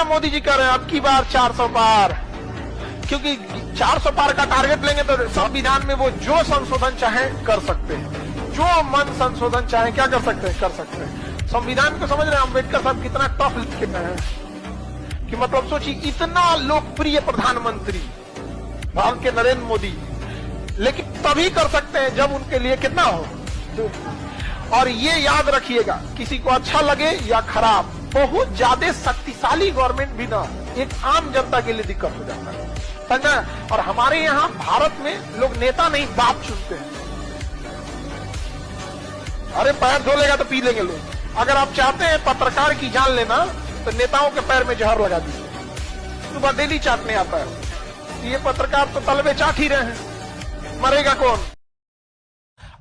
ना मोदी जी कह रहे हैं अब की बार 400 पार, क्योंकि 400 पार का टारगेट लेंगे तो संविधान में वो जो संशोधन चाहे कर सकते हैं, जो मन संशोधन चाहे क्या कर सकते हैं, कर सकते हैं। संविधान को समझ रहे हैं अम्बेडकर साहब कितना टफ लिख रहे हैं कि मतलब सोचिए इतना लोकप्रिय प्रधानमंत्री भारत के नरेंद्र मोदी, लेकिन तभी कर सकते हैं जब उनके लिए कितना हो। और ये याद रखिएगा, किसी को अच्छा लगे या खराब, बहुत ज्यादा शक्तिशाली गवर्नमेंट भी ना एक आम जनता के लिए दिक्कत हो जाता है, समझा। और हमारे यहाँ भारत में लोग नेता नहीं बाप चुनते हैं। अरे पैर धो लेगा तो पी लेंगे लोग। अगर आप चाहते हैं पत्रकार की जान लेना तो नेताओं के पैर में जहर लगा दीजिए, सुबह डेली चाटने आता है। ये पत्रकार तो तलबे चाट ही रहे हैं, मरेगा कौन।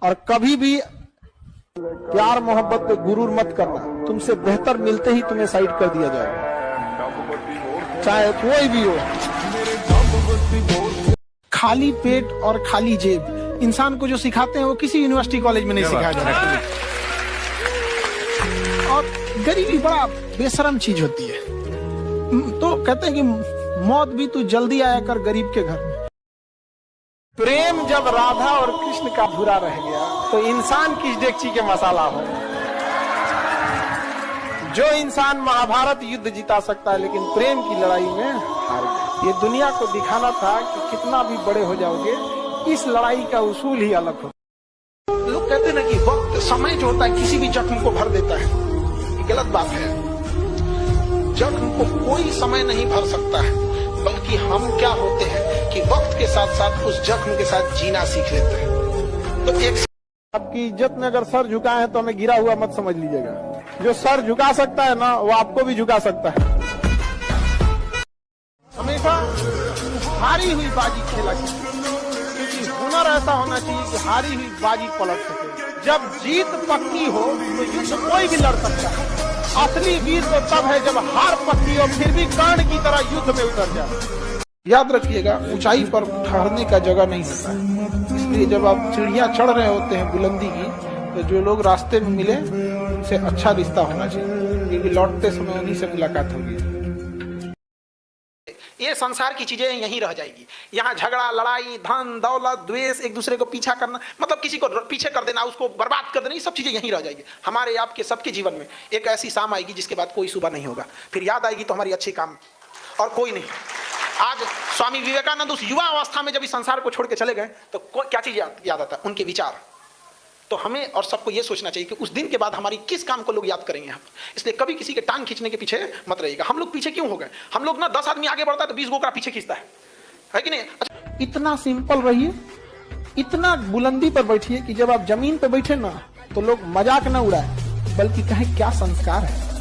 और कभी भी प्यार मोहब्बत पे गुरूर मत करना, तुमसे बेहतर मिलते ही तुम्हें साइड कर दिया जाएगा, चाहे कोई भी हो। खाली पेट और खाली जेब इंसान को जो सिखाते हैं वो किसी यूनिवर्सिटी कॉलेज में नहीं सिखाया जाता। और गरीबी बड़ा बेशरम चीज होती है। तो कहते हैं कि मौत भी तू जल्दी आया कर गरीब के घर में। प्रेम जब राधा और कृष्ण का बुरा रह गया तो इंसान किस डेगची के मसाला हो। जो इंसान महाभारत युद्ध जिता सकता है लेकिन प्रेम की लड़ाई में हार गया। ये दुनिया को दिखाना था कि कितना भी बड़े हो जाओगे, इस लड़ाई का उसूल ही अलग होता है। लोग कहते हैं ना कि वक्त समय जो होता है किसी भी जख्म को भर देता है, ये गलत बात है। जख्म को कोई समय नहीं भर सकता है, बल्कि हम क्या होते हैं कि वक्त के साथ साथ उस जख्म के साथ जीना सीख लेते हैं। तो एक आपकी इज्जत में अगर सर झुकाए हैं तो हमें गिरा हुआ मत समझ लीजिएगा। जो सर झुका सकता है ना वो आपको भी झुका सकता है। हमेशा हारी हुई बाजी खेला क्योंकि हुनर ऐसा होना चाहिए कि हारी हुई बाजी पलट सके। जब जीत पक्की हो तो युद्ध कोई भी लड़ सकता है। असली वीर तो तब है जब हार पक्की हो फिर भी कर्ण की तरह युद्ध में उतर जाए। याद रखिएगा, ऊंचाई पर ठहरने का जगह नहीं होता है। इसलिए जब आप सीढ़ियां चढ़ रहे होते हैं बुलंदी की, तो जो लोग रास्ते में मिले उनसे अच्छा रिश्ता होना चाहिए, क्योंकि लौटते समय उन्हीं से मुलाकात होगी। ये संसार की चीजें यहीं रह जाएगी। यहाँ झगड़ा, लड़ाई, धन दौलत, द्वेष, एक दूसरे को पीछा करना, मतलब किसी को पीछे कर देना, उसको बर्बाद कर देना, ये सब चीजें यहीं रह जाएगी। हमारे आपके सबके जीवन में एक ऐसी शाम आएगी जिसके बाद कोई सुबह नहीं होगा। फिर याद आएगी तो हमारी अच्छे काम और कोई नहीं। आज स्वामी विवेकानंद उस युवा अवस्था में जब इस संसार को छोड़ के चले गए तो क्या चीज याद आता है? उनके विचार। तो हमें और सबको यह सोचना चाहिए कि उस दिन के बाद हमारी किस काम को लोग याद करेंगे यहाँ पर। इसलिए कभी किसी के टांग खींचने के पीछे मत रहिएगा। हम लोग पीछे क्यों हो गए? हम लोग ना 10 आदमी आगे बढ़ता है तो 20 गोकरा पीछे खींचता है कि नहीं? अच्छा, इतना सिंपल रहिए, इतना बुलंदी पर बैठिए कि जब आप जमीन पर बैठे ना तो लोग मजाक न उड़ाए, बल्कि कहें क्या संस्कार है।